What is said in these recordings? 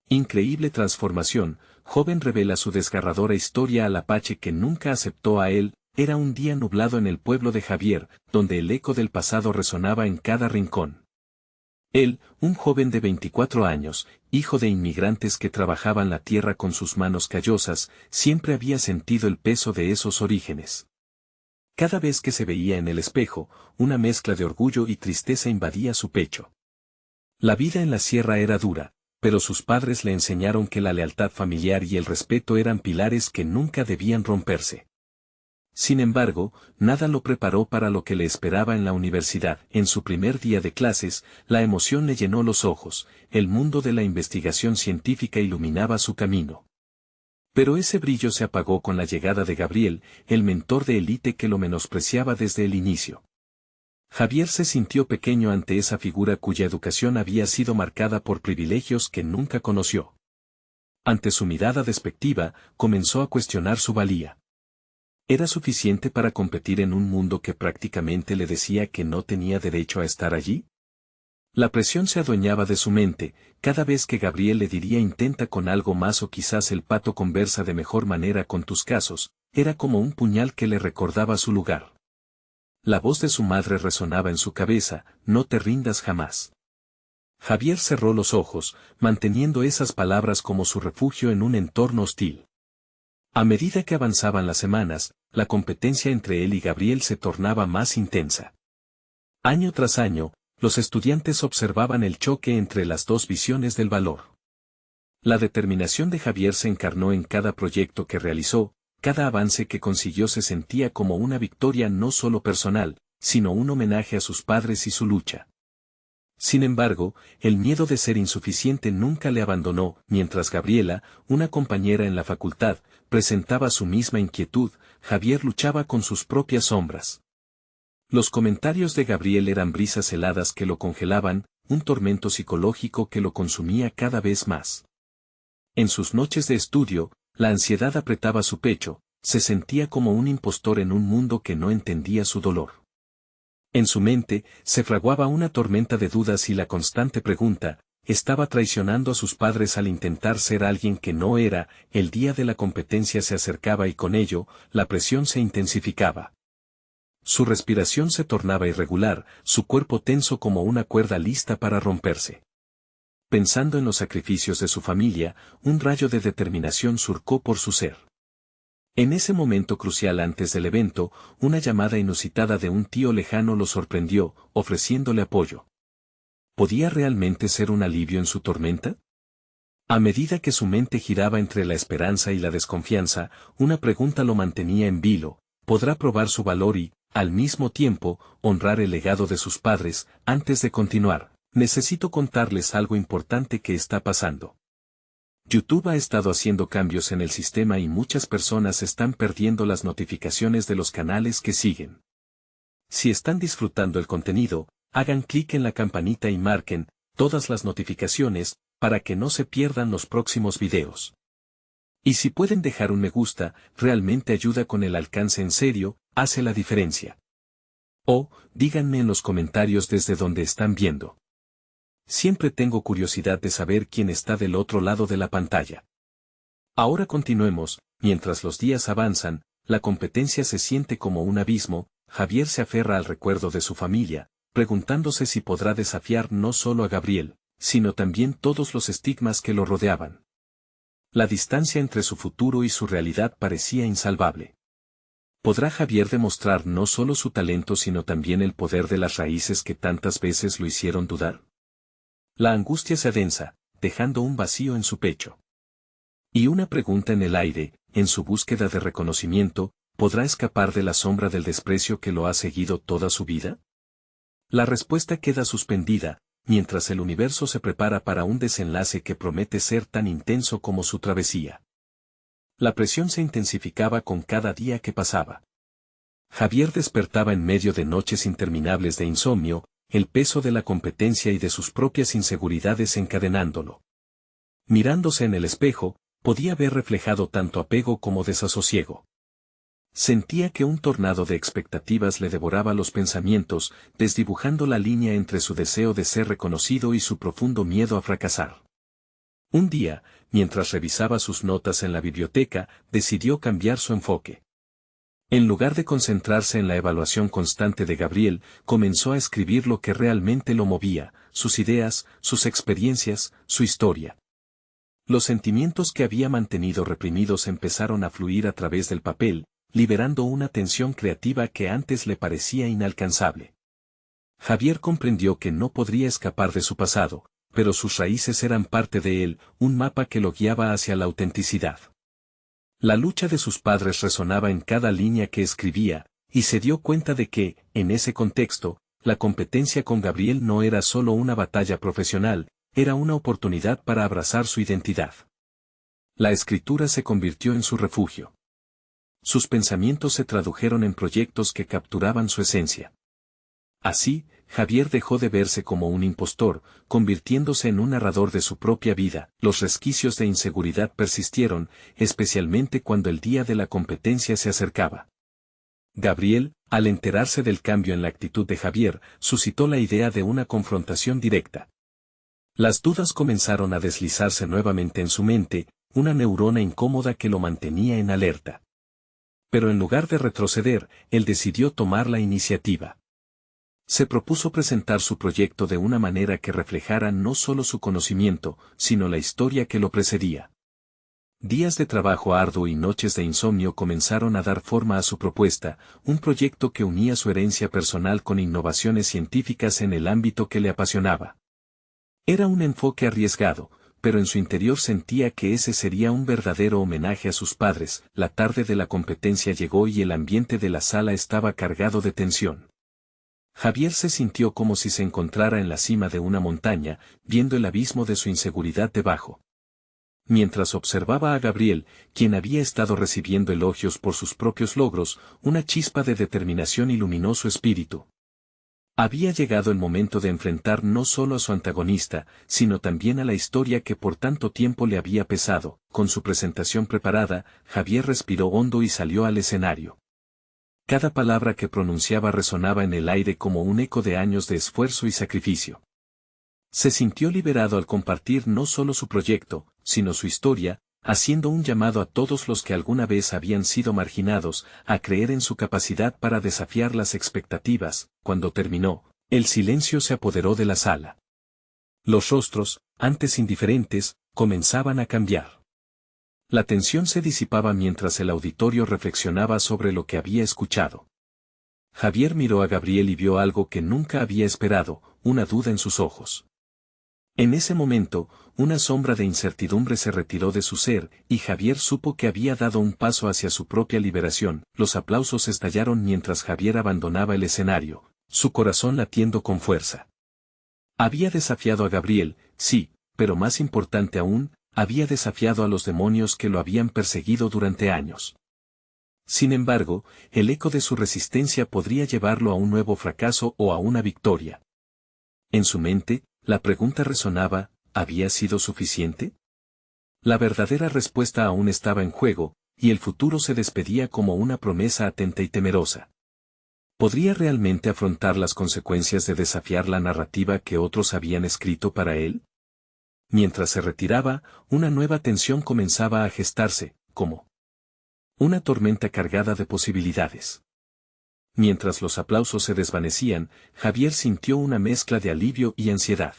Increíble transformación, joven revela su desgarradora historia al Apache que nunca aceptó a él. Era un día nublado en el pueblo de Javier, donde el eco del pasado resonaba en cada rincón. Él, un joven de 24 años, hijo de inmigrantes que trabajaban la tierra con sus manos callosas, siempre había sentido el peso de esos orígenes. Cada vez que se veía en el espejo, una mezcla de orgullo y tristeza invadía su pecho. La vida en la sierra era dura, pero sus padres le enseñaron que la lealtad familiar y el respeto eran pilares que nunca debían romperse. Sin embargo, nada lo preparó para lo que le esperaba en la universidad. En su primer día de clases, la emoción le llenó los ojos, el mundo de la investigación científica iluminaba su camino. Pero ese brillo se apagó con la llegada de Gabriel, el mentor de élite que lo menospreciaba desde el inicio. Javier se sintió pequeño ante esa figura cuya educación había sido marcada por privilegios que nunca conoció. Ante su mirada despectiva, comenzó a cuestionar su valía. ¿Era suficiente para competir en un mundo que prácticamente le decía que no tenía derecho a estar allí? La presión se adueñaba de su mente, cada vez que Gabriel le diría intenta con algo más o quizás el pato conversa de mejor manera con tus casos, era como un puñal que le recordaba su lugar. La voz de su madre resonaba en su cabeza, no te rindas jamás. Javier cerró los ojos, manteniendo esas palabras como su refugio en un entorno hostil. A medida que avanzaban las semanas, la competencia entre él y Gabriel se tornaba más intensa. Año tras año, los estudiantes observaban el choque entre las dos visiones del valor. La determinación de Javier se encarnó en cada proyecto que realizó, cada avance que consiguió se sentía como una victoria no solo personal, sino un homenaje a sus padres y su lucha. Sin embargo, el miedo de ser insuficiente nunca le abandonó, mientras Gabriela, una compañera en la facultad, presentaba su misma inquietud, Javier luchaba con sus propias sombras. Los comentarios de Gabriel eran brisas heladas que lo congelaban, un tormento psicológico que lo consumía cada vez más. En sus noches de estudio, la ansiedad apretaba su pecho, se sentía como un impostor en un mundo que no entendía su dolor. En su mente, se fraguaba una tormenta de dudas y la constante pregunta, ¿estaba traicionando a sus padres al intentar ser alguien que no era? El día de la competencia se acercaba y con ello, la presión se intensificaba. Su respiración se tornaba irregular, su cuerpo tenso como una cuerda lista para romperse. Pensando en los sacrificios de su familia, un rayo de determinación surcó por su ser. En ese momento crucial antes del evento, una llamada inusitada de un tío lejano lo sorprendió, ofreciéndole apoyo. ¿Podía realmente ser un alivio en su tormenta? A medida que su mente giraba entre la esperanza y la desconfianza, una pregunta lo mantenía en vilo: ¿podrá probar su valor y, al mismo tiempo, honrar el legado de sus padres? Antes de continuar, necesito contarles algo importante que está pasando. YouTube ha estado haciendo cambios en el sistema y muchas personas están perdiendo las notificaciones de los canales que siguen. Si están disfrutando el contenido, hagan clic en la campanita y marquen todas las notificaciones para que no se pierdan los próximos videos. Y si pueden dejar un me gusta, realmente ayuda con el alcance, en serio, hace la diferencia. O, díganme en los comentarios desde donde están viendo. Siempre tengo curiosidad de saber quién está del otro lado de la pantalla. Ahora continuemos. Mientras los días avanzan, la competencia se siente como un abismo. Javier se aferra al recuerdo de su familia, preguntándose si podrá desafiar no solo a Gabriel, sino también todos los estigmas que lo rodeaban. La distancia entre su futuro y su realidad parecía insalvable. ¿Podrá Javier demostrar no solo su talento sino también el poder de las raíces que tantas veces lo hicieron dudar? La angustia se adensa, dejando un vacío en su pecho. Y una pregunta en el aire, en su búsqueda de reconocimiento, ¿podrá escapar de la sombra del desprecio que lo ha seguido toda su vida? La respuesta queda suspendida, mientras el universo se prepara para un desenlace que promete ser tan intenso como su travesía. La presión se intensificaba con cada día que pasaba. Javier despertaba en medio de noches interminables de insomnio, el peso de la competencia y de sus propias inseguridades encadenándolo. Mirándose en el espejo, podía ver reflejado tanto apego como desasosiego. Sentía que un tornado de expectativas le devoraba los pensamientos, desdibujando la línea entre su deseo de ser reconocido y su profundo miedo a fracasar. Un día, mientras revisaba sus notas en la biblioteca, decidió cambiar su enfoque. En lugar de concentrarse en la evaluación constante de Gabriel, comenzó a escribir lo que realmente lo movía, sus ideas, sus experiencias, su historia. Los sentimientos que había mantenido reprimidos empezaron a fluir a través del papel, liberando una tensión creativa que antes le parecía inalcanzable. Javier comprendió que no podría escapar de su pasado, pero sus raíces eran parte de él, un mapa que lo guiaba hacia la autenticidad. La lucha de sus padres resonaba en cada línea que escribía, y se dio cuenta de que, en ese contexto, la competencia con Gabriel no era solo una batalla profesional, era una oportunidad para abrazar su identidad. La escritura se convirtió en su refugio. Sus pensamientos se tradujeron en proyectos que capturaban su esencia. Así, Javier dejó de verse como un impostor, convirtiéndose en un narrador de su propia vida. Los resquicios de inseguridad persistieron, especialmente cuando el día de la competencia se acercaba. Gabriel, al enterarse del cambio en la actitud de Javier, suscitó la idea de una confrontación directa. Las dudas comenzaron a deslizarse nuevamente en su mente, una neurona incómoda que lo mantenía en alerta. Pero en lugar de retroceder, él decidió tomar la iniciativa. Se propuso presentar su proyecto de una manera que reflejara no solo su conocimiento, sino la historia que lo precedía. Días de trabajo arduo y noches de insomnio comenzaron a dar forma a su propuesta, un proyecto que unía su herencia personal con innovaciones científicas en el ámbito que le apasionaba. Era un enfoque arriesgado, pero en su interior sentía que ese sería un verdadero homenaje a sus padres. La tarde de la competencia llegó y el ambiente de la sala estaba cargado de tensión. Javier se sintió como si se encontrara en la cima de una montaña, viendo el abismo de su inseguridad debajo. Mientras observaba a Gabriel, quien había estado recibiendo elogios por sus propios logros, una chispa de determinación iluminó su espíritu. Había llegado el momento de enfrentar no solo a su antagonista, sino también a la historia que por tanto tiempo le había pesado. Con su presentación preparada, Javier respiró hondo y salió al escenario. Cada palabra que pronunciaba resonaba en el aire como un eco de años de esfuerzo y sacrificio. Se sintió liberado al compartir no solo su proyecto, sino su historia, haciendo un llamado a todos los que alguna vez habían sido marginados, a creer en su capacidad para desafiar las expectativas. Cuando terminó, el silencio se apoderó de la sala. Los rostros, antes indiferentes, comenzaban a cambiar. La tensión se disipaba mientras el auditorio reflexionaba sobre lo que había escuchado. Javier miró a Gabriel y vio algo que nunca había esperado, una duda en sus ojos. En ese momento, una sombra de incertidumbre se retiró de su ser, y Javier supo que había dado un paso hacia su propia liberación. Los aplausos estallaron mientras Javier abandonaba el escenario, su corazón latiendo con fuerza. Había desafiado a Gabriel, sí, pero más importante aún, había desafiado a los demonios que lo habían perseguido durante años. Sin embargo, el eco de su resistencia podría llevarlo a un nuevo fracaso o a una victoria. En su mente, la pregunta resonaba, ¿había sido suficiente? La verdadera respuesta aún estaba en juego, y el futuro se despedía como una promesa atenta y temerosa. ¿Podría realmente afrontar las consecuencias de desafiar la narrativa que otros habían escrito para él? Mientras se retiraba, una nueva tensión comenzaba a gestarse, como una tormenta cargada de posibilidades. Mientras los aplausos se desvanecían, Javier sintió una mezcla de alivio y ansiedad.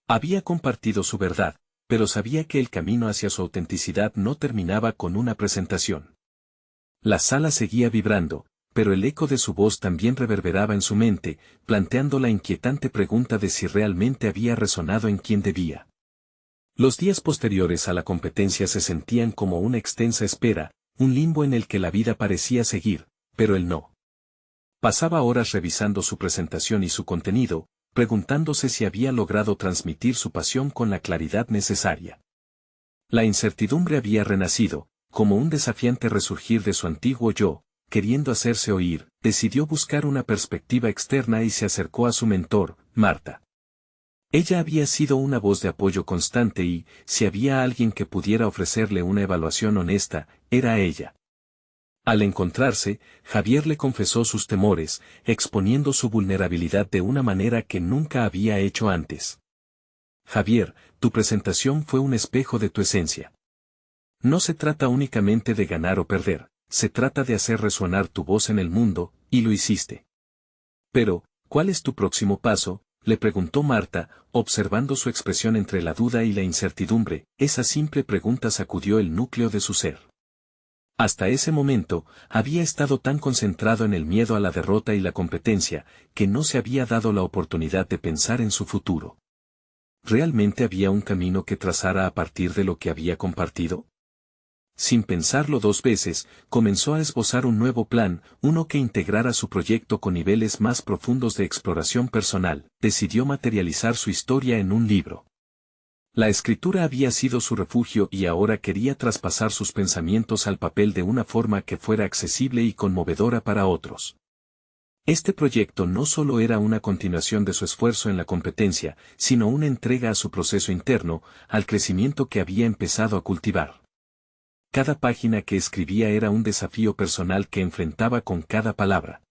Había compartido su verdad, pero sabía que el camino hacia su autenticidad no terminaba con una presentación. La sala seguía vibrando, pero el eco de su voz también reverberaba en su mente, planteando la inquietante pregunta de si realmente había resonado en quien debía. Los días posteriores a la competencia se sentían como una extensa espera, un limbo en el que la vida parecía seguir, pero él no. Pasaba horas revisando su presentación y su contenido, preguntándose si había logrado transmitir su pasión con la claridad necesaria. La incertidumbre había renacido, como un desafiante resurgir de su antiguo yo, queriendo hacerse oír. Decidió buscar una perspectiva externa y se acercó a su mentor, Marta. Ella había sido una voz de apoyo constante y, si había alguien que pudiera ofrecerle una evaluación honesta, era ella. Al encontrarse, Javier le confesó sus temores, exponiendo su vulnerabilidad de una manera que nunca había hecho antes. Javier, tu presentación fue un espejo de tu esencia. No se trata únicamente de ganar o perder, se trata de hacer resonar tu voz en el mundo, y lo hiciste. Pero, ¿cuál es tu próximo paso?, le preguntó Marta, observando su expresión entre la duda y la incertidumbre. Esa simple pregunta sacudió el núcleo de su ser. Hasta ese momento, había estado tan concentrado en el miedo a la derrota y la competencia, que no se había dado la oportunidad de pensar en su futuro. ¿Realmente había un camino que trazara a partir de lo que había compartido? Sin pensarlo dos veces, comenzó a esbozar un nuevo plan, uno que integrara su proyecto con niveles más profundos de exploración personal. Decidió materializar su historia en un libro. La escritura había sido su refugio y ahora quería traspasar sus pensamientos al papel de una forma que fuera accesible y conmovedora para otros. Este proyecto no solo era una continuación de su esfuerzo en la competencia, sino una entrega a su proceso interno, al crecimiento que había empezado a cultivar. Cada página que escribía era un desafío personal que enfrentaba con cada palabra.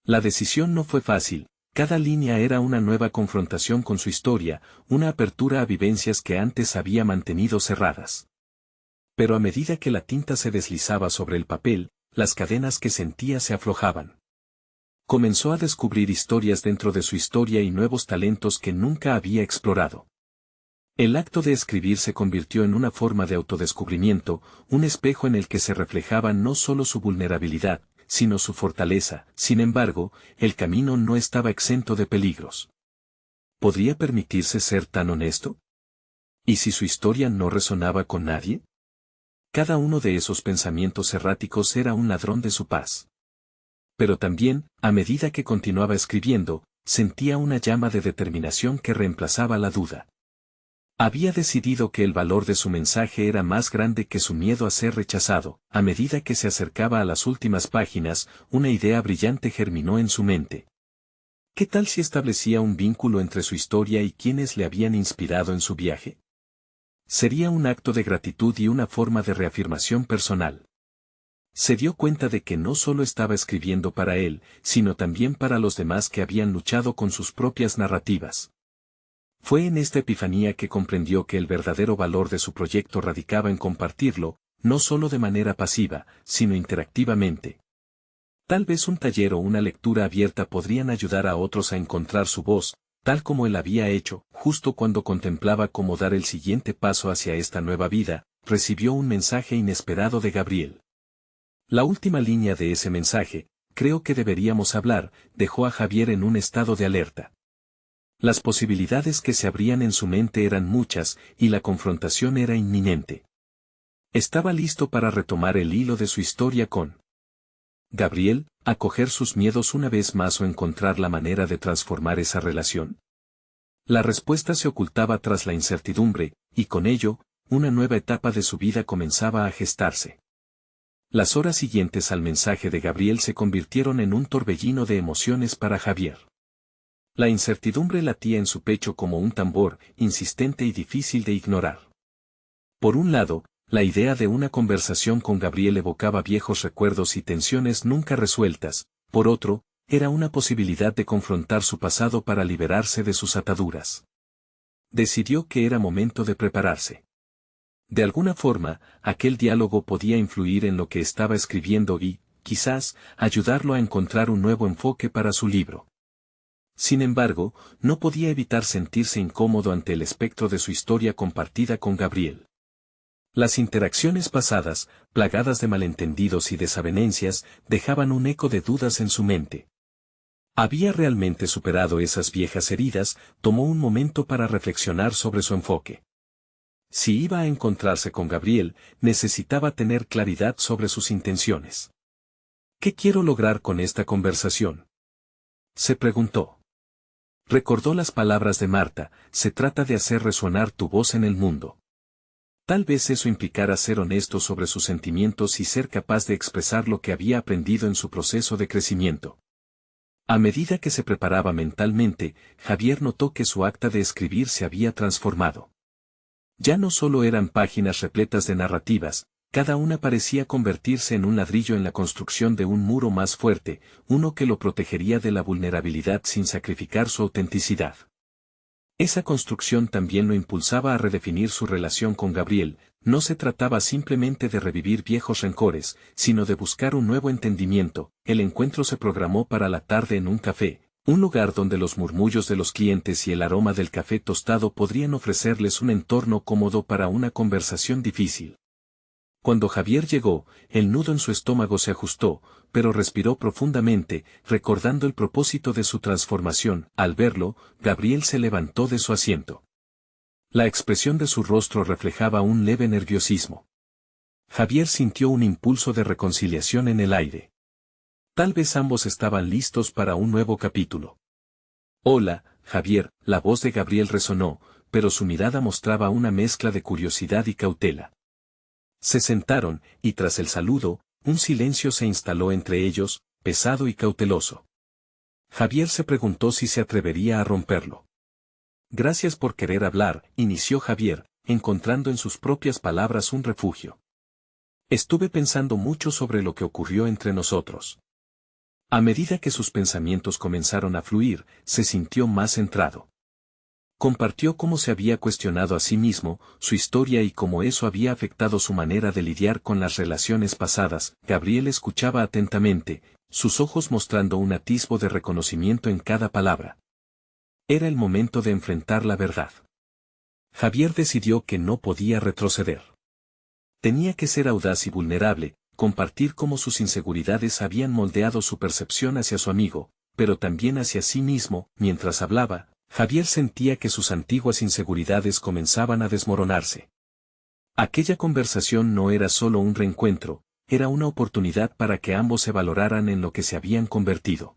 La decisión no fue fácil, cada línea era una nueva confrontación con su historia, una apertura a vivencias que antes había mantenido cerradas. Pero a medida que la tinta se deslizaba sobre el papel, las cadenas que sentía se aflojaban. Comenzó a descubrir historias dentro de su historia y nuevos talentos que nunca había explorado. El acto de escribir se convirtió en una forma de autodescubrimiento, un espejo en el que se reflejaba no solo su vulnerabilidad, sino su fortaleza. Sin embargo, el camino no estaba exento de peligros. ¿Podría permitirse ser tan honesto? ¿Y si su historia no resonaba con nadie? Cada uno de esos pensamientos erráticos era un ladrón de su paz. Pero también, a medida que continuaba escribiendo, sentía una llama de determinación que reemplazaba la duda. Había decidido que el valor de su mensaje era más grande que su miedo a ser rechazado. A medida que se acercaba a las últimas páginas, una idea brillante germinó en su mente. ¿Qué tal si establecía un vínculo entre su historia y quienes le habían inspirado en su viaje? Sería un acto de gratitud y una forma de reafirmación personal. Se dio cuenta de que no solo estaba escribiendo para él, sino también para los demás que habían luchado con sus propias narrativas. Fue en esta epifanía que comprendió que el verdadero valor de su proyecto radicaba en compartirlo, no solo de manera pasiva, sino interactivamente. Tal vez un taller o una lectura abierta podrían ayudar a otros a encontrar su voz, tal como él había hecho. Justo cuando contemplaba cómo dar el siguiente paso hacia esta nueva vida, recibió un mensaje inesperado de Gabriel. La última línea de ese mensaje, creo que deberíamos hablar, dejó a Javier en un estado de alerta. Las posibilidades que se abrían en su mente eran muchas, y la confrontación era inminente. Estaba listo para retomar el hilo de su historia con Gabriel, acoger sus miedos una vez más o encontrar la manera de transformar esa relación. La respuesta se ocultaba tras la incertidumbre, y con ello, una nueva etapa de su vida comenzaba a gestarse. Las horas siguientes al mensaje de Gabriel se convirtieron en un torbellino de emociones para Javier. La incertidumbre latía en su pecho como un tambor, insistente y difícil de ignorar. Por un lado, la idea de una conversación con Gabriel evocaba viejos recuerdos y tensiones nunca resueltas. Por otro, era una posibilidad de confrontar su pasado para liberarse de sus ataduras. Decidió que era momento de prepararse. De alguna forma, aquel diálogo podía influir en lo que estaba escribiendo y, quizás, ayudarlo a encontrar un nuevo enfoque para su libro. Sin embargo, no podía evitar sentirse incómodo ante el espectro de su historia compartida con Gabriel. Las interacciones pasadas, plagadas de malentendidos y desavenencias, dejaban un eco de dudas en su mente. ¿Había realmente superado esas viejas heridas? Tomó un momento para reflexionar sobre su enfoque. Si iba a encontrarse con Gabriel, necesitaba tener claridad sobre sus intenciones. ¿Qué quiero lograr con esta conversación?, se preguntó. Recordó las palabras de Marta: se trata de hacer resonar tu voz en el mundo. Tal vez eso implicara ser honesto sobre sus sentimientos y ser capaz de expresar lo que había aprendido en su proceso de crecimiento. A medida que se preparaba mentalmente, Javier notó que su acta de escribir se había transformado. Ya no solo eran páginas repletas de narrativas, cada una parecía convertirse en un ladrillo en la construcción de un muro más fuerte, uno que lo protegería de la vulnerabilidad sin sacrificar su autenticidad. Esa construcción también lo impulsaba a redefinir su relación con Gabriel. No se trataba simplemente de revivir viejos rencores, sino de buscar un nuevo entendimiento. El encuentro se programó para la tarde en un café, un lugar donde los murmullos de los clientes y el aroma del café tostado podrían ofrecerles un entorno cómodo para una conversación difícil. Cuando Javier llegó, el nudo en su estómago se ajustó, pero respiró profundamente, recordando el propósito de su transformación. Al verlo, Gabriel se levantó de su asiento. La expresión de su rostro reflejaba un leve nerviosismo. Javier sintió un impulso de reconciliación en el aire. Tal vez ambos estaban listos para un nuevo capítulo. Hola, Javier, la voz de Gabriel resonó, pero su mirada mostraba una mezcla de curiosidad y cautela. Se sentaron, y tras el saludo, un silencio se instaló entre ellos, pesado y cauteloso. Javier se preguntó si se atrevería a romperlo. Gracias por querer hablar, inició Javier, encontrando en sus propias palabras un refugio. Estuve pensando mucho sobre lo que ocurrió entre nosotros. A medida que sus pensamientos comenzaron a fluir, se sintió más centrado. Compartió cómo se había cuestionado a sí mismo, su historia y cómo eso había afectado su manera de lidiar con las relaciones pasadas. Gabriel escuchaba atentamente, sus ojos mostrando un atisbo de reconocimiento en cada palabra. Era el momento de enfrentar la verdad. Javier decidió que no podía retroceder. Tenía que ser audaz y vulnerable, compartir cómo sus inseguridades habían moldeado su percepción hacia su amigo, pero también hacia sí mismo. Mientras hablaba, Javier sentía que sus antiguas inseguridades comenzaban a desmoronarse. Aquella conversación no era solo un reencuentro, era una oportunidad para que ambos se valoraran en lo que se habían convertido.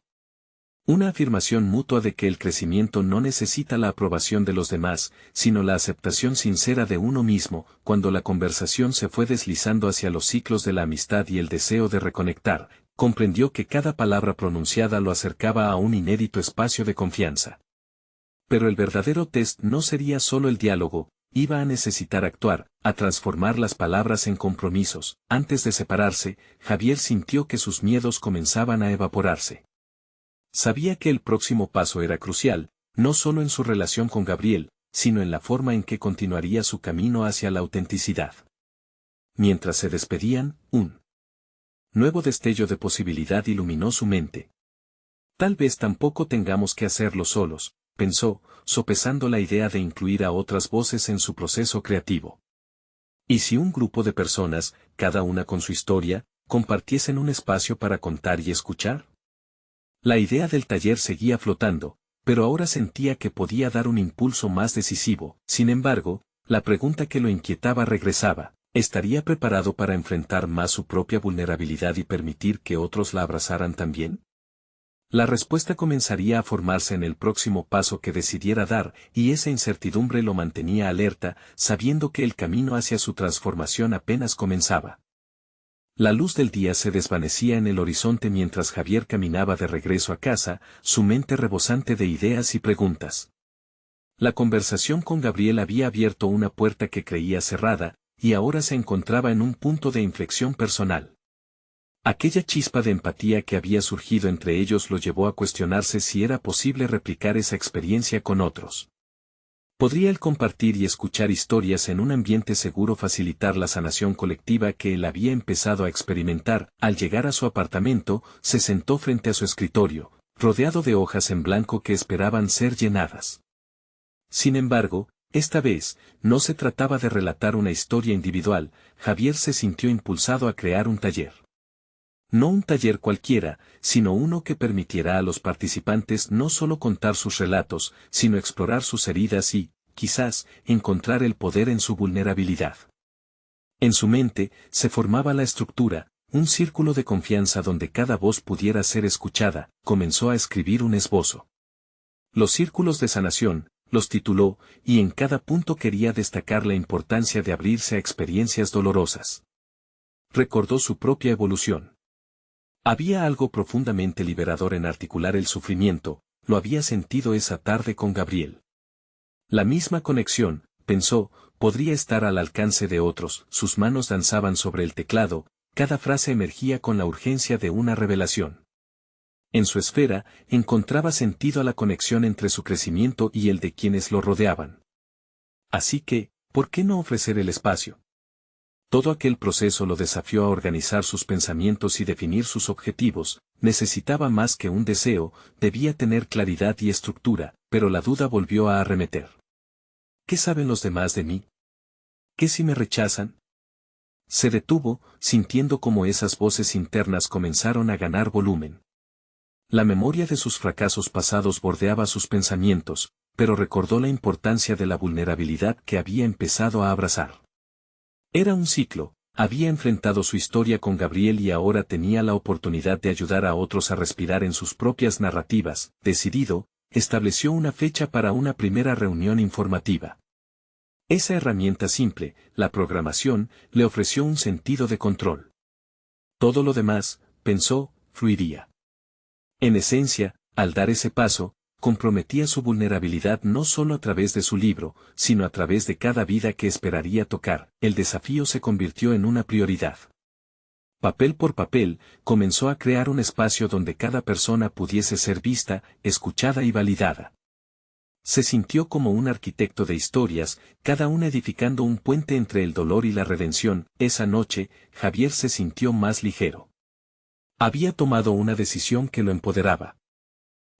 Una afirmación mutua de que el crecimiento no necesita la aprobación de los demás, sino la aceptación sincera de uno mismo. Cuando la conversación se fue deslizando hacia los ciclos de la amistad y el deseo de reconectar, comprendió que cada palabra pronunciada lo acercaba a un inédito espacio de confianza. Pero el verdadero test no sería solo el diálogo, iba a necesitar actuar, a transformar las palabras en compromisos. Antes de separarse, Javier sintió que sus miedos comenzaban a evaporarse. Sabía que el próximo paso era crucial, no solo en su relación con Gabriel, sino en la forma en que continuaría su camino hacia la autenticidad. Mientras se despedían, un nuevo destello de posibilidad iluminó su mente. Tal vez tampoco tengamos que hacerlo solos, pensó, sopesando la idea de incluir a otras voces en su proceso creativo. ¿Y si un grupo de personas, cada una con su historia, compartiesen un espacio para contar y escuchar? La idea del taller seguía flotando, pero ahora sentía que podía dar un impulso más decisivo. Sin embargo, la pregunta que lo inquietaba regresaba: ¿estaría preparado para enfrentar más su propia vulnerabilidad y permitir que otros la abrazaran también? La respuesta comenzaría a formarse en el próximo paso que decidiera dar, y esa incertidumbre lo mantenía alerta, sabiendo que el camino hacia su transformación apenas comenzaba. La luz del día se desvanecía en el horizonte mientras Javier caminaba de regreso a casa, su mente rebosante de ideas y preguntas. La conversación con Gabriel había abierto una puerta que creía cerrada, y ahora se encontraba en un punto de inflexión personal. Aquella chispa de empatía que había surgido entre ellos lo llevó a cuestionarse si era posible replicar esa experiencia con otros. ¿Podría el compartir y escuchar historias en un ambiente seguro facilitar la sanación colectiva que él había empezado a experimentar? Al llegar a su apartamento, se sentó frente a su escritorio, rodeado de hojas en blanco que esperaban ser llenadas. Sin embargo, esta vez, no se trataba de relatar una historia individual. Javier se sintió impulsado a crear un taller. No un taller cualquiera, sino uno que permitiera a los participantes no solo contar sus relatos, sino explorar sus heridas y, quizás, encontrar el poder en su vulnerabilidad. En su mente, se formaba la estructura, un círculo de confianza donde cada voz pudiera ser escuchada. Comenzó a escribir un esbozo. Los círculos de sanación, los tituló, y en cada punto quería destacar la importancia de abrirse a experiencias dolorosas. Recordó su propia evolución. Había algo profundamente liberador en articular el sufrimiento, lo había sentido esa tarde con Gabriel. La misma conexión, pensó, podría estar al alcance de otros. Sus manos danzaban sobre el teclado, cada frase emergía con la urgencia de una revelación. En su esfera, encontraba sentido a la conexión entre su crecimiento y el de quienes lo rodeaban. Así que, ¿por qué no ofrecer el espacio? Todo aquel proceso lo desafió a organizar sus pensamientos y definir sus objetivos. Necesitaba más que un deseo, debía tener claridad y estructura, pero la duda volvió a arremeter. ¿Qué saben los demás de mí? ¿Qué si me rechazan? Se detuvo, sintiendo cómo esas voces internas comenzaron a ganar volumen. La memoria de sus fracasos pasados bordeaba sus pensamientos, pero recordó la importancia de la vulnerabilidad que había empezado a abrazar. Era un ciclo, había enfrentado su historia con Gabriel y ahora tenía la oportunidad de ayudar a otros a respirar en sus propias narrativas. Decidido, estableció una fecha para una primera reunión informativa. Esa herramienta simple, la programación, le ofreció un sentido de control. Todo lo demás, pensó, fluiría. En esencia, al dar ese paso, comprometía su vulnerabilidad no solo a través de su libro, sino a través de cada vida que esperaría tocar. El desafío se convirtió en una prioridad. Papel por papel, comenzó a crear un espacio donde cada persona pudiese ser vista, escuchada y validada. Se sintió como un arquitecto de historias, cada una edificando un puente entre el dolor y la redención. Esa noche, Javier se sintió más ligero. Había tomado una decisión que lo empoderaba.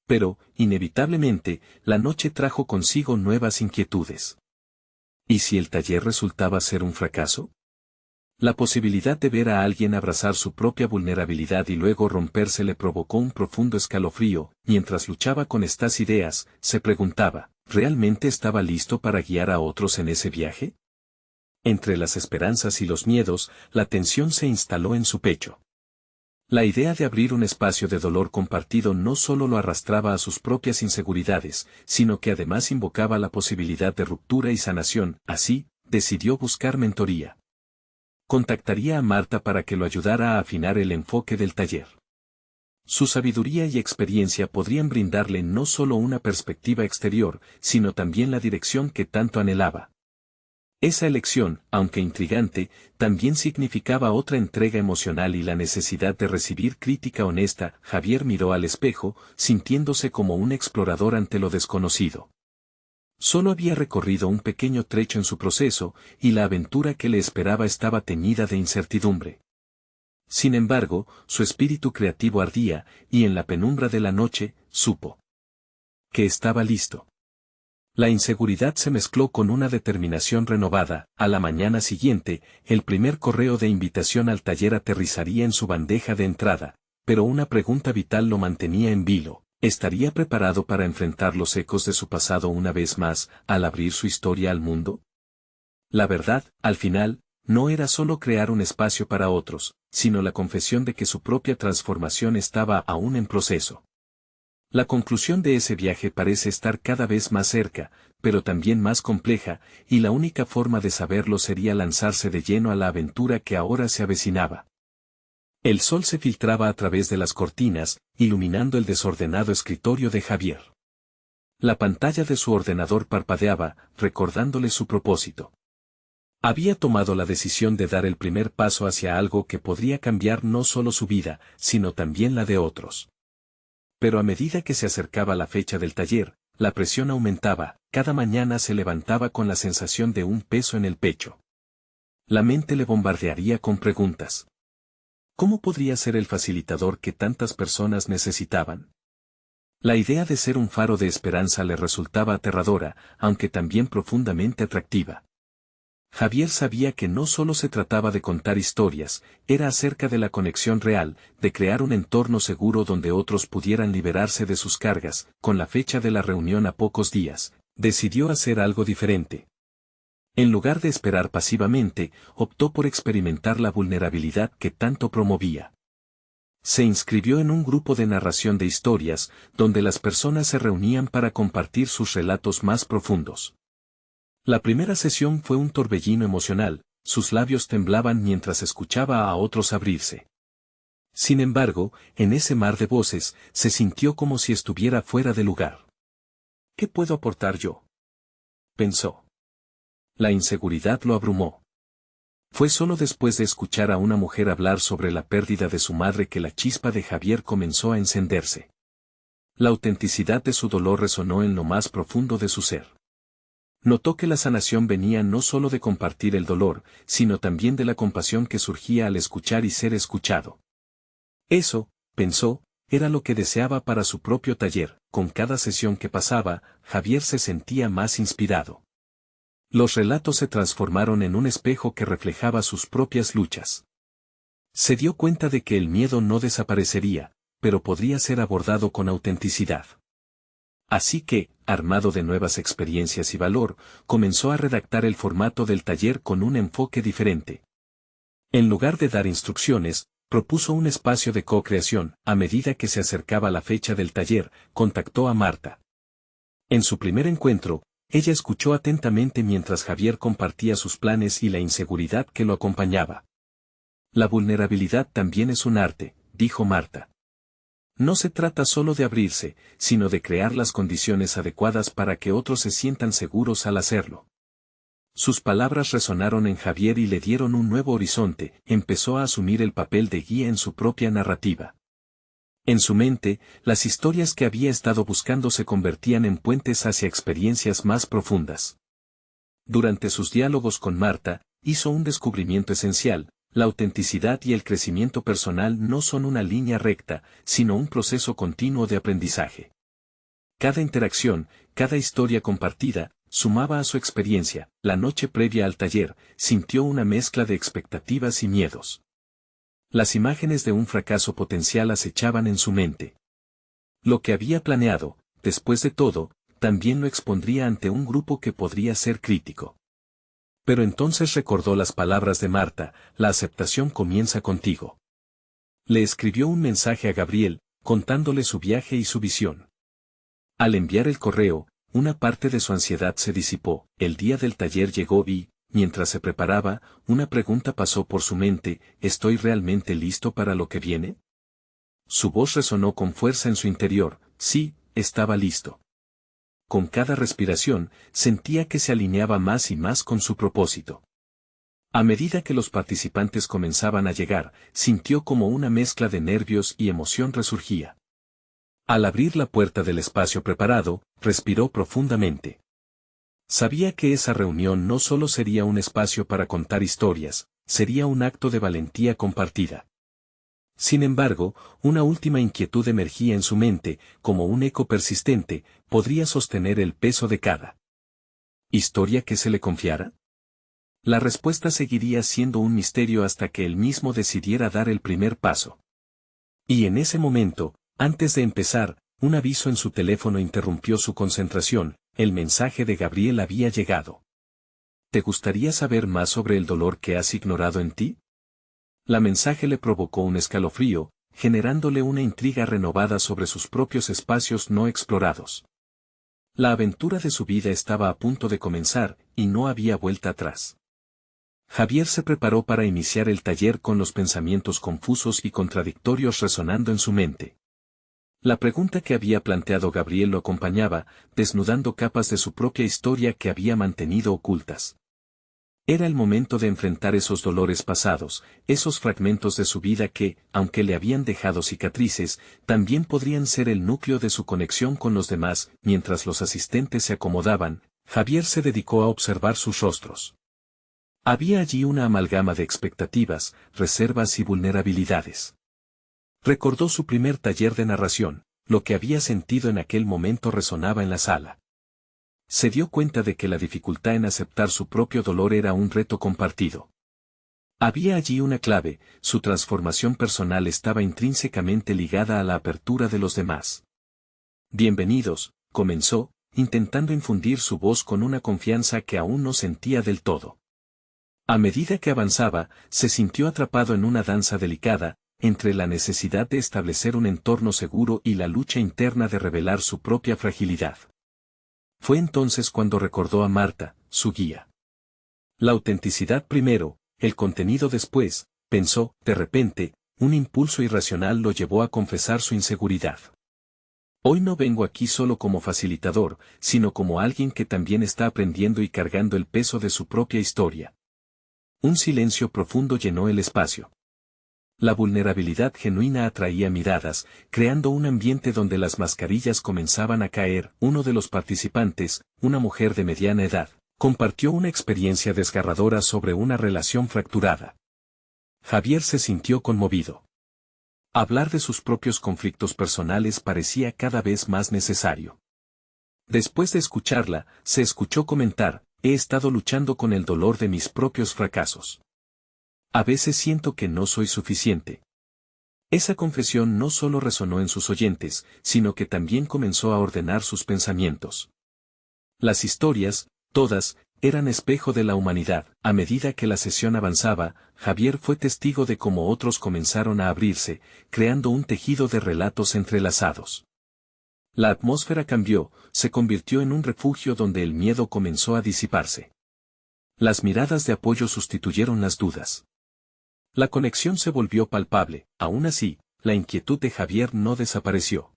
Pero, inevitablemente, la noche trajo consigo nuevas inquietudes. ¿Y si el taller resultaba ser un fracaso? La posibilidad de ver a alguien abrazar su propia vulnerabilidad y luego romperse le provocó un profundo escalofrío. Mientras luchaba con estas ideas, se preguntaba, ¿realmente estaba listo para guiar a otros en ese viaje? Entre las esperanzas y los miedos, la tensión se instaló en su pecho. La idea de abrir un espacio de dolor compartido no solo lo arrastraba a sus propias inseguridades, sino que además invocaba la posibilidad de ruptura y sanación. Así, decidió buscar mentoría. Contactaría a Marta para que lo ayudara a afinar el enfoque del taller. Su sabiduría y experiencia podrían brindarle no solo una perspectiva exterior, sino también la dirección que tanto anhelaba. Esa elección, aunque intrigante, también significaba otra entrega emocional y la necesidad de recibir crítica honesta. Javier miró al espejo, sintiéndose como un explorador ante lo desconocido. Solo había recorrido un pequeño trecho en su proceso, y la aventura que le esperaba estaba teñida de incertidumbre. Sin embargo, su espíritu creativo ardía, y en la penumbra de la noche, supo que estaba listo. La inseguridad se mezcló con una determinación renovada. A la mañana siguiente, el primer correo de invitación al taller aterrizaría en su bandeja de entrada, pero una pregunta vital lo mantenía en vilo. ¿Estaría preparado para enfrentar los ecos de su pasado una vez más, al abrir su historia al mundo? La verdad, al final, no era solo crear un espacio para otros, sino la confesión de que su propia transformación estaba aún en proceso. La conclusión de ese viaje parece estar cada vez más cerca, pero también más compleja, y la única forma de saberlo sería lanzarse de lleno a la aventura que ahora se avecinaba. El sol se filtraba a través de las cortinas, iluminando el desordenado escritorio de Javier. La pantalla de su ordenador parpadeaba, recordándole su propósito. Había tomado la decisión de dar el primer paso hacia algo que podría cambiar no solo su vida, sino también la de otros. Pero a medida que se acercaba la fecha del taller, la presión aumentaba. Cada mañana se levantaba con la sensación de un peso en el pecho. La mente le bombardearía con preguntas. ¿Cómo podría ser el facilitador que tantas personas necesitaban? La idea de ser un faro de esperanza le resultaba aterradora, aunque también profundamente atractiva. Javier sabía que no solo se trataba de contar historias, era acerca de la conexión real, de crear un entorno seguro donde otros pudieran liberarse de sus cargas. Con la fecha de la reunión a pocos días, decidió hacer algo diferente. En lugar de esperar pasivamente, optó por experimentar la vulnerabilidad que tanto promovía. Se inscribió en un grupo de narración de historias, donde las personas se reunían para compartir sus relatos más profundos. La primera sesión fue un torbellino emocional, sus labios temblaban mientras escuchaba a otros abrirse. Sin embargo, en ese mar de voces, se sintió como si estuviera fuera de lugar. ¿Qué puedo aportar yo?, pensó. La inseguridad lo abrumó. Fue solo después de escuchar a una mujer hablar sobre la pérdida de su madre que la chispa de Javier comenzó a encenderse. La autenticidad de su dolor resonó en lo más profundo de su ser. Notó que la sanación venía no solo de compartir el dolor, sino también de la compasión que surgía al escuchar y ser escuchado. Eso, pensó, era lo que deseaba para su propio taller. Con cada sesión que pasaba, Javier se sentía más inspirado. Los relatos se transformaron en un espejo que reflejaba sus propias luchas. Se dio cuenta de que el miedo no desaparecería, pero podría ser abordado con autenticidad. Así que, armado de nuevas experiencias y valor, comenzó a redactar el formato del taller con un enfoque diferente. En lugar de dar instrucciones, propuso un espacio de co-creación. A medida que se acercaba la fecha del taller, contactó a Marta. En su primer encuentro, ella escuchó atentamente mientras Javier compartía sus planes y la inseguridad que lo acompañaba. La vulnerabilidad también es un arte, dijo Marta. No se trata solo de abrirse, sino de crear las condiciones adecuadas para que otros se sientan seguros al hacerlo. Sus palabras resonaron en Javier y le dieron un nuevo horizonte. Empezó a asumir el papel de guía en su propia narrativa. En su mente, las historias que había estado buscando se convertían en puentes hacia experiencias más profundas. Durante sus diálogos con Marta, hizo un descubrimiento esencial: la autenticidad y el crecimiento personal no son una línea recta, sino un proceso continuo de aprendizaje. Cada interacción, cada historia compartida, sumaba a su experiencia. La noche previa al taller, sintió una mezcla de expectativas y miedos. Las imágenes de un fracaso potencial acechaban en su mente. Lo que había planeado, después de todo, también lo expondría ante un grupo que podría ser crítico. Pero entonces recordó las palabras de Marta: la aceptación comienza contigo. Le escribió un mensaje a Gabriel, contándole su viaje y su visión. Al enviar el correo, una parte de su ansiedad se disipó. El día del taller llegó y, mientras se preparaba, una pregunta pasó por su mente: ¿estoy realmente listo para lo que viene? Su voz resonó con fuerza en su interior: sí, estaba listo. Con cada respiración, sentía que se alineaba más y más con su propósito. A medida que los participantes comenzaban a llegar, sintió como una mezcla de nervios y emoción resurgía. Al abrir la puerta del espacio preparado, respiró profundamente. Sabía que esa reunión no solo sería un espacio para contar historias, sería un acto de valentía compartida. Sin embargo, una última inquietud emergía en su mente, como un eco persistente: ¿podría sostener el peso de cada historia que se le confiara? La respuesta seguiría siendo un misterio hasta que él mismo decidiera dar el primer paso. Y en ese momento, antes de empezar, un aviso en su teléfono interrumpió su concentración. El mensaje de Gabriel había llegado. ¿Te gustaría saber más sobre el dolor que has ignorado en ti? La mensaje le provocó un escalofrío, generándole una intriga renovada sobre sus propios espacios no explorados. La aventura de su vida estaba a punto de comenzar, y no había vuelta atrás. Javier se preparó para iniciar el taller con los pensamientos confusos y contradictorios resonando en su mente. La pregunta que había planteado Gabriel lo acompañaba, desnudando capas de su propia historia que había mantenido ocultas. Era el momento de enfrentar esos dolores pasados, esos fragmentos de su vida que, aunque le habían dejado cicatrices, también podrían ser el núcleo de su conexión con los demás. Mientras los asistentes se acomodaban, Javier se dedicó a observar sus rostros. Había allí una amalgama de expectativas, reservas y vulnerabilidades. Recordó su primer taller de narración: lo que había sentido en aquel momento resonaba en la sala. Se dio cuenta de que la dificultad en aceptar su propio dolor era un reto compartido. Había allí una clave: su transformación personal estaba intrínsecamente ligada a la apertura de los demás. Bienvenidos, comenzó, intentando infundir su voz con una confianza que aún no sentía del todo. A medida que avanzaba, se sintió atrapado en una danza delicada, entre la necesidad de establecer un entorno seguro y la lucha interna de revelar su propia fragilidad. Fue entonces cuando recordó a Marta, su guía. La autenticidad primero, el contenido después, pensó. De repente, un impulso irracional lo llevó a confesar su inseguridad. Hoy no vengo aquí solo como facilitador, sino como alguien que también está aprendiendo y cargando el peso de su propia historia. Un silencio profundo llenó el espacio. La vulnerabilidad genuina atraía miradas, creando un ambiente donde las mascarillas comenzaban a caer. Uno de los participantes, una mujer de mediana edad, compartió una experiencia desgarradora sobre una relación fracturada. Javier se sintió conmovido. Hablar de sus propios conflictos personales parecía cada vez más necesario. Después de escucharla, se escuchó comentar: he estado luchando con el dolor de mis propios fracasos. A veces siento que no soy suficiente. Esa confesión no solo resonó en sus oyentes, sino que también comenzó a ordenar sus pensamientos. Las historias, todas, eran espejo de la humanidad. A medida que la sesión avanzaba, Javier fue testigo de cómo otros comenzaron a abrirse, creando un tejido de relatos entrelazados. La atmósfera cambió, se convirtió en un refugio donde el miedo comenzó a disiparse. Las miradas de apoyo sustituyeron las dudas. La conexión se volvió palpable. Aún así, la inquietud de Javier no desapareció.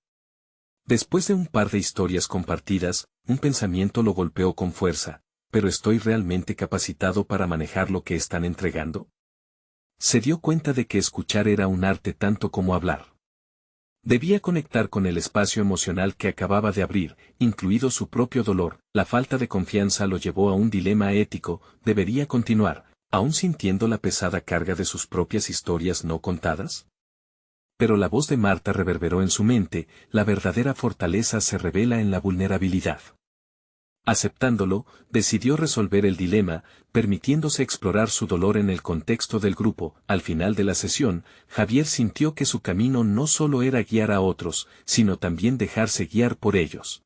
Después de un par de historias compartidas, un pensamiento lo golpeó con fuerza: ¿pero estoy realmente capacitado para manejar lo que están entregando? Se dio cuenta de que escuchar era un arte tanto como hablar. Debía conectar con el espacio emocional que acababa de abrir, incluido su propio dolor. La falta de confianza lo llevó a un dilema ético: ¿debería continuar, aún sintiendo la pesada carga de sus propias historias no contadas? Pero la voz de Marta reverberó en su mente: la verdadera fortaleza se revela en la vulnerabilidad. Aceptándolo, decidió resolver el dilema, permitiéndose explorar su dolor en el contexto del grupo. Al final de la sesión, Javier sintió que su camino no solo era guiar a otros, sino también dejarse guiar por ellos.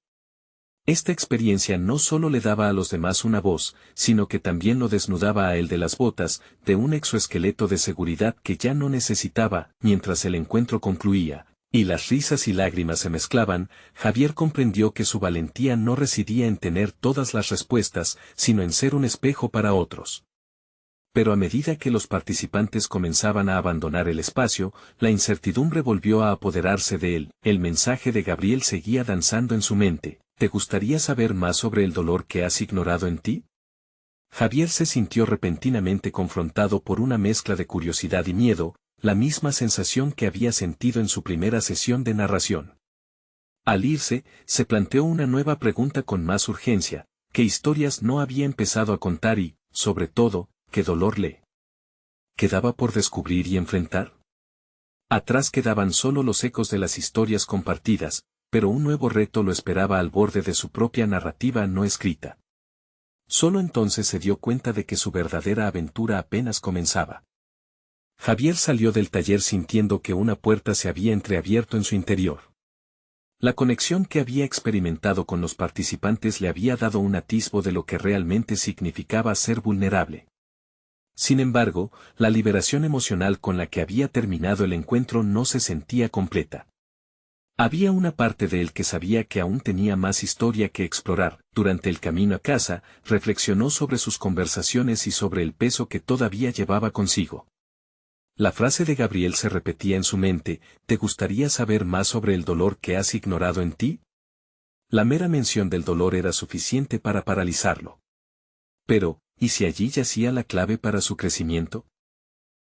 Esta experiencia no solo le daba a los demás una voz, sino que también lo desnudaba a él de las botas, de un exoesqueleto de seguridad que ya no necesitaba. Mientras el encuentro concluía, y las risas y lágrimas se mezclaban, Javier comprendió que su valentía no residía en tener todas las respuestas, sino en ser un espejo para otros. Pero a medida que los participantes comenzaban a abandonar el espacio, la incertidumbre volvió a apoderarse de él. El mensaje de Gabriel seguía danzando en su mente: ¿te gustaría saber más sobre el dolor que has ignorado en ti? Javier se sintió repentinamente confrontado por una mezcla de curiosidad y miedo, la misma sensación que había sentido en su primera sesión de narración. Al irse, se planteó una nueva pregunta con más urgencia: ¿qué historias no había empezado a contar y, sobre todo, qué dolor le quedaba por descubrir y enfrentar? Atrás quedaban solo los ecos de las historias compartidas, pero un nuevo reto lo esperaba al borde de su propia narrativa no escrita. Solo entonces se dio cuenta de que su verdadera aventura apenas comenzaba. Javier salió del taller sintiendo que una puerta se había entreabierto en su interior. La conexión que había experimentado con los participantes le había dado un atisbo de lo que realmente significaba ser vulnerable. Sin embargo, la liberación emocional con la que había terminado el encuentro no se sentía completa. Había una parte de él que sabía que aún tenía más historia que explorar. Durante el camino a casa, reflexionó sobre sus conversaciones y sobre el peso que todavía llevaba consigo. La frase de Gabriel se repetía en su mente: ¿te gustaría saber más sobre el dolor que has ignorado en ti? La mera mención del dolor era suficiente para paralizarlo. Pero, ¿y si allí yacía la clave para su crecimiento?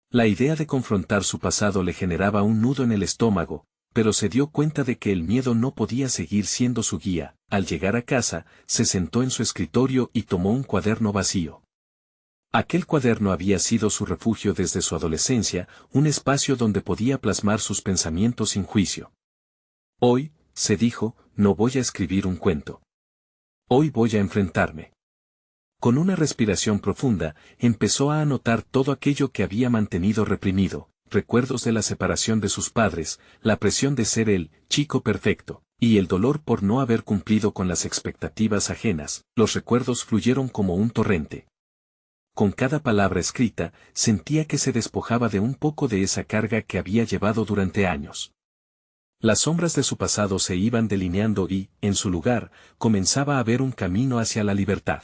La idea de confrontar su pasado le generaba un nudo en el estómago, pero se dio cuenta de que el miedo no podía seguir siendo su guía. Al llegar a casa, se sentó en su escritorio y tomó un cuaderno vacío. Aquel cuaderno había sido su refugio desde su adolescencia, un espacio donde podía plasmar sus pensamientos sin juicio. Hoy, se dijo, no voy a escribir un cuento. Hoy voy a enfrentarme. Con una respiración profunda, empezó a anotar todo aquello que había mantenido reprimido: recuerdos de la separación de sus padres, la presión de ser el chico perfecto, y el dolor por no haber cumplido con las expectativas ajenas. Los recuerdos fluyeron como un torrente. Con cada palabra escrita, sentía que se despojaba de un poco de esa carga que había llevado durante años. Las sombras de su pasado se iban delineando y, en su lugar, comenzaba a ver un camino hacia la libertad.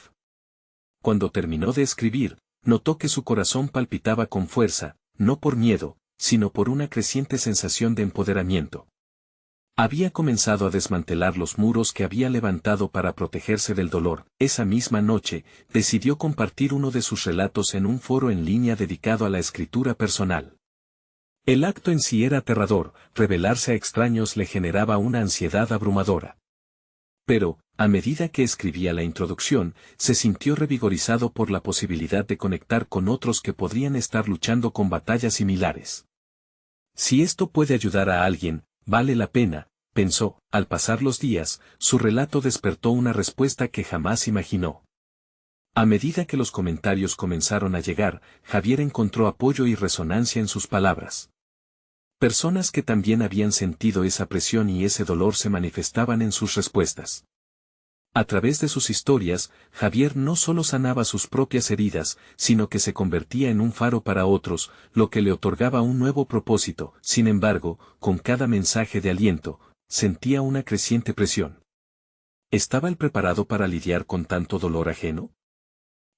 Cuando terminó de escribir, notó que su corazón palpitaba con fuerza, no por miedo, sino por una creciente sensación de empoderamiento. Había comenzado a desmantelar los muros que había levantado para protegerse del dolor. Esa misma noche, decidió compartir uno de sus relatos en un foro en línea dedicado a la escritura personal. El acto en sí era aterrador, revelarse a extraños le generaba una ansiedad abrumadora. Pero, a medida que escribía la introducción, se sintió revigorizado por la posibilidad de conectar con otros que podrían estar luchando con batallas similares. Si esto puede ayudar a alguien, vale la pena, pensó. Al pasar los días, su relato despertó una respuesta que jamás imaginó. A medida que los comentarios comenzaron a llegar, Javier encontró apoyo y resonancia en sus palabras. Personas que también habían sentido esa presión y ese dolor se manifestaban en sus respuestas. A través de sus historias, Javier no solo sanaba sus propias heridas, sino que se convertía en un faro para otros, lo que le otorgaba un nuevo propósito. Sin embargo, con cada mensaje de aliento, sentía una creciente presión. ¿Estaba él preparado para lidiar con tanto dolor ajeno?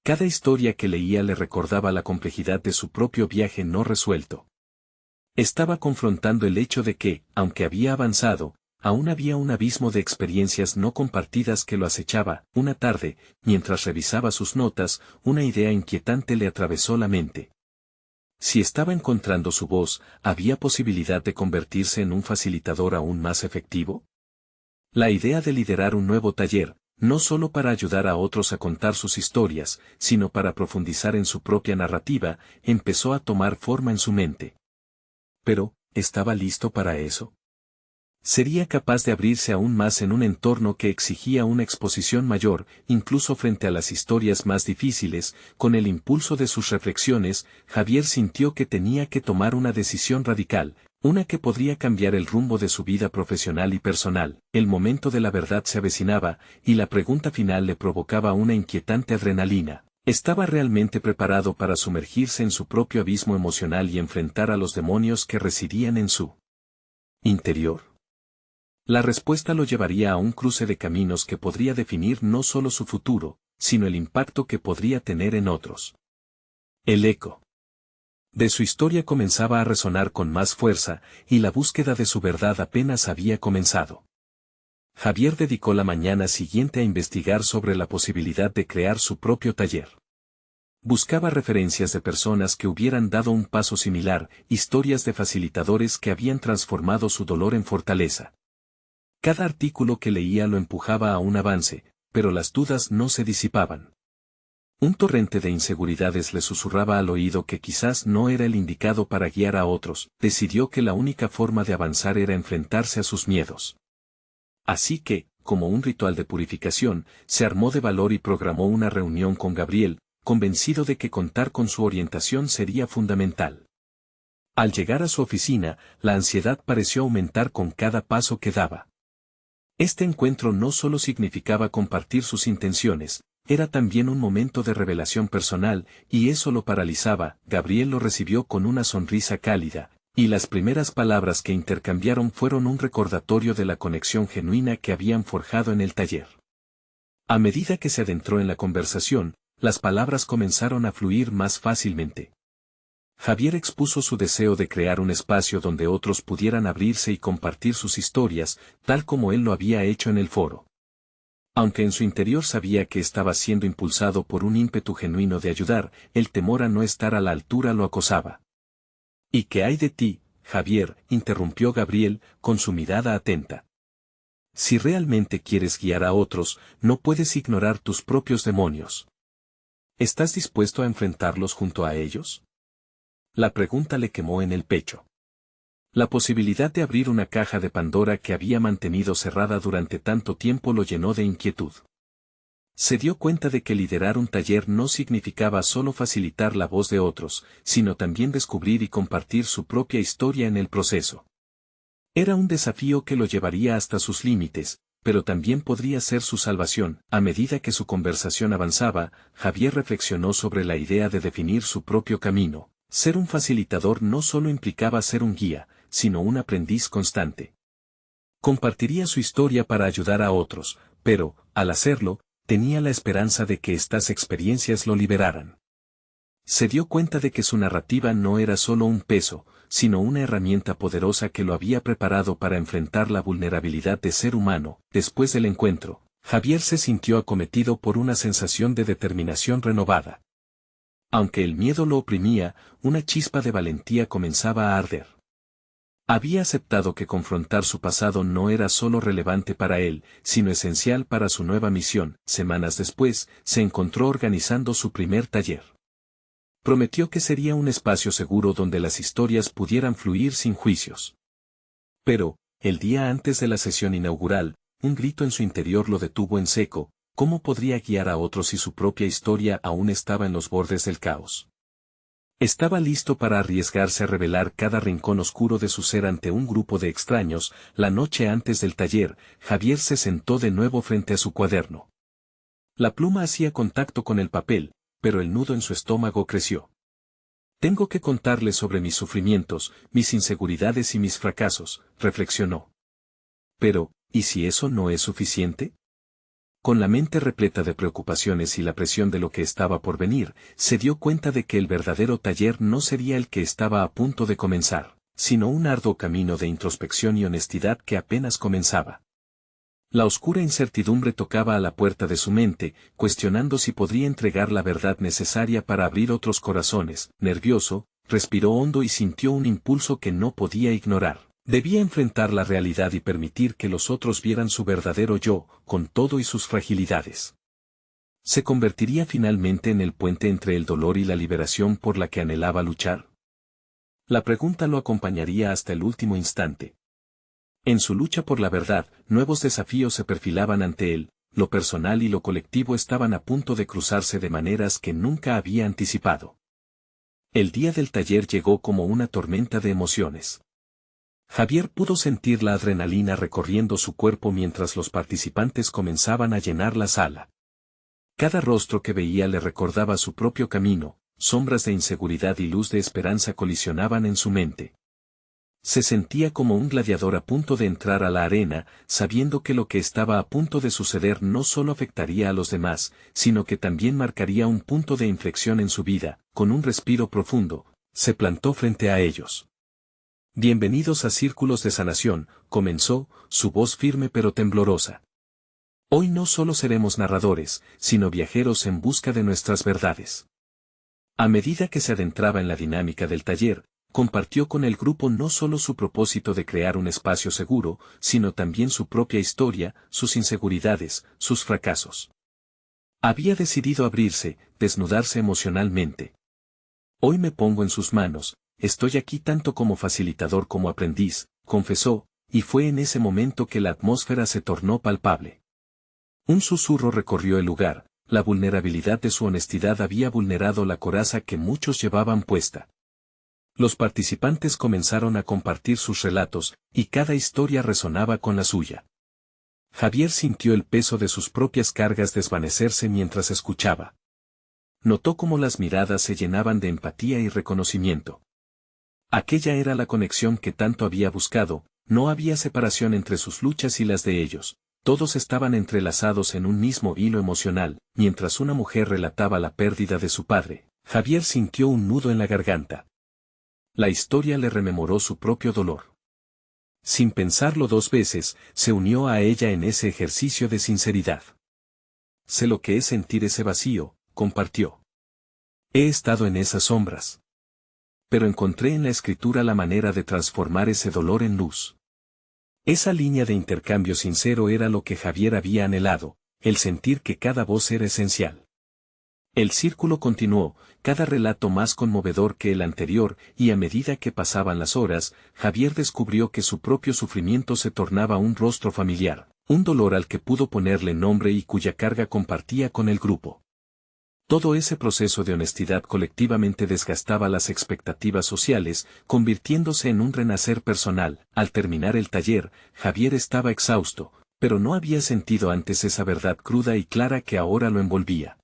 Cada historia que leía le recordaba la complejidad de su propio viaje no resuelto. Estaba confrontando el hecho de que, aunque había avanzado, aún había un abismo de experiencias no compartidas que lo acechaba. Una tarde, mientras revisaba sus notas, una idea inquietante le atravesó la mente. Si estaba encontrando su voz, ¿había posibilidad de convertirse en un facilitador aún más efectivo? La idea de liderar un nuevo taller, no solo para ayudar a otros a contar sus historias, sino para profundizar en su propia narrativa, empezó a tomar forma en su mente. Pero, ¿estaba listo para eso? ¿Sería capaz de abrirse aún más en un entorno que exigía una exposición mayor, incluso frente a las historias más difíciles? Con el impulso de sus reflexiones, Javier sintió que tenía que tomar una decisión radical, una que podría cambiar el rumbo de su vida profesional y personal. El momento de la verdad se avecinaba, y la pregunta final le provocaba una inquietante adrenalina. ¿Estaba realmente preparado para sumergirse en su propio abismo emocional y enfrentar a los demonios que residían en su interior? La respuesta lo llevaría a un cruce de caminos que podría definir no solo su futuro, sino el impacto que podría tener en otros. El eco de su historia comenzaba a resonar con más fuerza, y la búsqueda de su verdad apenas había comenzado. Javier dedicó la mañana siguiente a investigar sobre la posibilidad de crear su propio taller. Buscaba referencias de personas que hubieran dado un paso similar, historias de facilitadores que habían transformado su dolor en fortaleza. Cada artículo que leía lo empujaba a un avance, pero las dudas no se disipaban. Un torrente de inseguridades le susurraba al oído que quizás no era el indicado para guiar a otros. Decidió que la única forma de avanzar era enfrentarse a sus miedos. Así que, como un ritual de purificación, se armó de valor y programó una reunión con Gabriel, convencido de que contar con su orientación sería fundamental. Al llegar a su oficina, la ansiedad pareció aumentar con cada paso que daba. Este encuentro no solo significaba compartir sus intenciones, era también un momento de revelación personal, y eso lo paralizaba. Gabriel lo recibió con una sonrisa cálida, y las primeras palabras que intercambiaron fueron un recordatorio de la conexión genuina que habían forjado en el taller. A medida que se adentró en la conversación, las palabras comenzaron a fluir más fácilmente. Javier expuso su deseo de crear un espacio donde otros pudieran abrirse y compartir sus historias, tal como él lo había hecho en el foro. Aunque en su interior sabía que estaba siendo impulsado por un ímpetu genuino de ayudar, el temor a no estar a la altura lo acosaba. ¿Y qué hay de ti, Javier?, interrumpió Gabriel, con su mirada atenta. Si realmente quieres guiar a otros, no puedes ignorar tus propios demonios. ¿Estás dispuesto a enfrentarlos junto a ellos? La pregunta le quemó en el pecho. La posibilidad de abrir una caja de Pandora que había mantenido cerrada durante tanto tiempo lo llenó de inquietud. Se dio cuenta de que liderar un taller no significaba solo facilitar la voz de otros, sino también descubrir y compartir su propia historia en el proceso. Era un desafío que lo llevaría hasta sus límites, pero también podría ser su salvación. A medida que su conversación avanzaba, Javier reflexionó sobre la idea de definir su propio camino. Ser un facilitador no solo implicaba ser un guía, sino un aprendiz constante. Compartiría su historia para ayudar a otros, pero, al hacerlo, tenía la esperanza de que estas experiencias lo liberaran. Se dio cuenta de que su narrativa no era solo un peso, sino una herramienta poderosa que lo había preparado para enfrentar la vulnerabilidad de ser humano. Después del encuentro, Javier se sintió acometido por una sensación de determinación renovada. Aunque el miedo lo oprimía, una chispa de valentía comenzaba a arder. Había aceptado que confrontar su pasado no era solo relevante para él, sino esencial para su nueva misión. Semanas después, se encontró organizando su primer taller. Prometió que sería un espacio seguro donde las historias pudieran fluir sin juicios. Pero, el día antes de la sesión inaugural, un grito en su interior lo detuvo en seco. ¿Cómo podría guiar a otros si su propia historia aún estaba en los bordes del caos? Estaba listo para arriesgarse a revelar cada rincón oscuro de su ser ante un grupo de extraños. La noche antes del taller, Javier se sentó de nuevo frente a su cuaderno. La pluma hacía contacto con el papel, pero el nudo en su estómago creció. Tengo que contarles sobre mis sufrimientos, mis inseguridades y mis fracasos, reflexionó. Pero, ¿y si eso no es suficiente? Con la mente repleta de preocupaciones y la presión de lo que estaba por venir, se dio cuenta de que el verdadero taller no sería el que estaba a punto de comenzar, sino un arduo camino de introspección y honestidad que apenas comenzaba. La oscura incertidumbre tocaba a la puerta de su mente, cuestionando si podría entregar la verdad necesaria para abrir otros corazones. Nervioso, respiró hondo y sintió un impulso que no podía ignorar. Debía enfrentar la realidad y permitir que los otros vieran su verdadero yo, con todo y sus fragilidades. ¿Se convertiría finalmente en el puente entre el dolor y la liberación por la que anhelaba luchar? La pregunta lo acompañaría hasta el último instante. En su lucha por la verdad, nuevos desafíos se perfilaban ante él, lo personal y lo colectivo estaban a punto de cruzarse de maneras que nunca había anticipado. El día del taller llegó como una tormenta de emociones. Javier pudo sentir la adrenalina recorriendo su cuerpo mientras los participantes comenzaban a llenar la sala. Cada rostro que veía le recordaba su propio camino, sombras de inseguridad y luz de esperanza colisionaban en su mente. Se sentía como un gladiador a punto de entrar a la arena, sabiendo que lo que estaba a punto de suceder no solo afectaría a los demás, sino que también marcaría un punto de inflexión en su vida. Con un respiro profundo, se plantó frente a ellos. Bienvenidos a Círculos de Sanación, comenzó, su voz firme pero temblorosa. Hoy no solo seremos narradores, sino viajeros en busca de nuestras verdades. A medida que se adentraba en la dinámica del taller, compartió con el grupo no solo su propósito de crear un espacio seguro, sino también su propia historia, sus inseguridades, sus fracasos. Había decidido abrirse, desnudarse emocionalmente. Hoy me pongo en sus manos. Estoy aquí tanto como facilitador como aprendiz, confesó, y fue en ese momento que la atmósfera se tornó palpable. Un susurro recorrió el lugar, la vulnerabilidad de su honestidad había vulnerado la coraza que muchos llevaban puesta. Los participantes comenzaron a compartir sus relatos, y cada historia resonaba con la suya. Javier sintió el peso de sus propias cargas desvanecerse mientras escuchaba. Notó cómo las miradas se llenaban de empatía y reconocimiento. Aquella era la conexión que tanto había buscado, no había separación entre sus luchas y las de ellos, todos estaban entrelazados en un mismo hilo emocional. Mientras una mujer relataba la pérdida de su padre, Javier sintió un nudo en la garganta. La historia le rememoró su propio dolor. Sin pensarlo dos veces, se unió a ella en ese ejercicio de sinceridad. Sé lo que es sentir ese vacío, compartió. He estado en esas sombras. Pero encontré en la escritura la manera de transformar ese dolor en luz. Esa línea de intercambio sincero era lo que Javier había anhelado, el sentir que cada voz era esencial. El círculo continuó, cada relato más conmovedor que el anterior, y a medida que pasaban las horas, Javier descubrió que su propio sufrimiento se tornaba un rostro familiar, un dolor al que pudo ponerle nombre y cuya carga compartía con el grupo. Todo ese proceso de honestidad colectivamente desgastaba las expectativas sociales, convirtiéndose en un renacer personal. Al terminar el taller, Javier estaba exhausto, pero no había sentido antes esa verdad cruda y clara que ahora lo envolvía.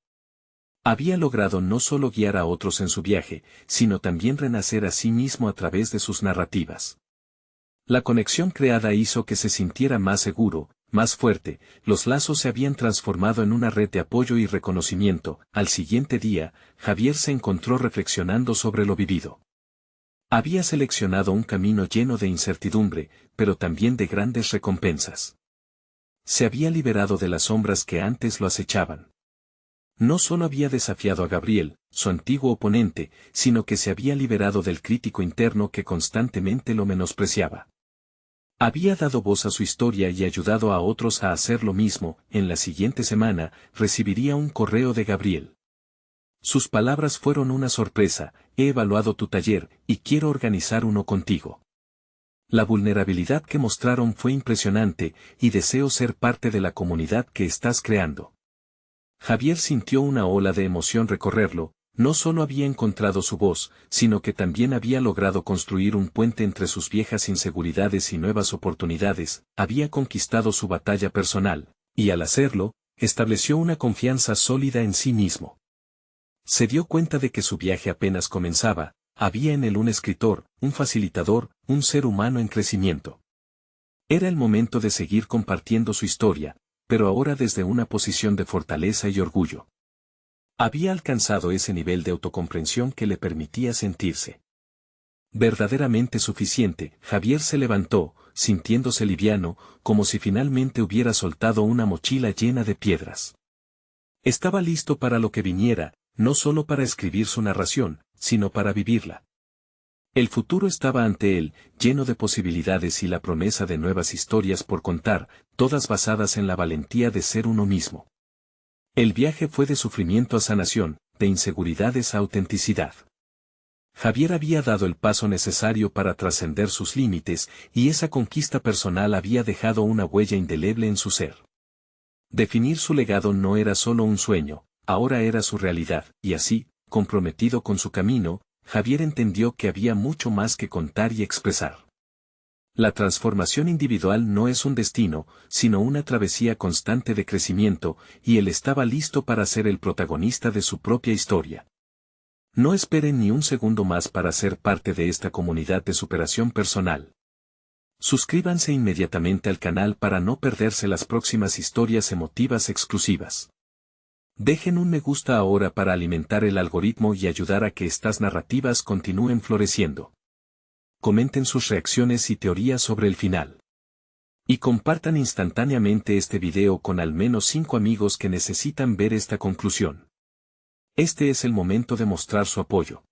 Había logrado no solo guiar a otros en su viaje, sino también renacer a sí mismo a través de sus narrativas. La conexión creada hizo que se sintiera más seguro, más fuerte, los lazos se habían transformado en una red de apoyo y reconocimiento. Al siguiente día, Javier se encontró reflexionando sobre lo vivido. Había seleccionado un camino lleno de incertidumbre, pero también de grandes recompensas. Se había liberado de las sombras que antes lo acechaban. No solo había desafiado a Gabriel, su antiguo oponente, sino que se había liberado del crítico interno que constantemente lo menospreciaba. Había dado voz a su historia y ayudado a otros a hacer lo mismo. En la siguiente semana, recibiría un correo de Gabriel. Sus palabras fueron una sorpresa: he evaluado tu taller, y quiero organizar uno contigo. La vulnerabilidad que mostraron fue impresionante, y deseo ser parte de la comunidad que estás creando. Javier sintió una ola de emoción recorrerlo. No solo había encontrado su voz, sino que también había logrado construir un puente entre sus viejas inseguridades y nuevas oportunidades, había conquistado su batalla personal, y al hacerlo, estableció una confianza sólida en sí mismo. Se dio cuenta de que su viaje apenas comenzaba. Había en él un escritor, un facilitador, un ser humano en crecimiento. Era el momento de seguir compartiendo su historia, pero ahora desde una posición de fortaleza y orgullo. Había alcanzado ese nivel de autocomprensión que le permitía sentirse verdaderamente suficiente. Javier se levantó, sintiéndose liviano, como si finalmente hubiera soltado una mochila llena de piedras. Estaba listo para lo que viniera, no solo para escribir su narración, sino para vivirla. El futuro estaba ante él, lleno de posibilidades y la promesa de nuevas historias por contar, todas basadas en la valentía de ser uno mismo. El viaje fue de sufrimiento a sanación, de inseguridades a autenticidad. Javier había dado el paso necesario para trascender sus límites, y esa conquista personal había dejado una huella indeleble en su ser. Definir su legado no era solo un sueño, ahora era su realidad, y así, comprometido con su camino, Javier entendió que había mucho más que contar y expresar. La transformación individual no es un destino, sino una travesía constante de crecimiento, y él estaba listo para ser el protagonista de su propia historia. No esperen ni un segundo más para ser parte de esta comunidad de superación personal. Suscríbanse inmediatamente al canal para no perderse las próximas historias emotivas exclusivas. Dejen un me gusta ahora para alimentar el algoritmo y ayudar a que estas narrativas continúen floreciendo. Comenten sus reacciones y teorías sobre el final. Y compartan instantáneamente este video con al menos 5 amigos que necesitan ver esta conclusión. Este es el momento de mostrar su apoyo.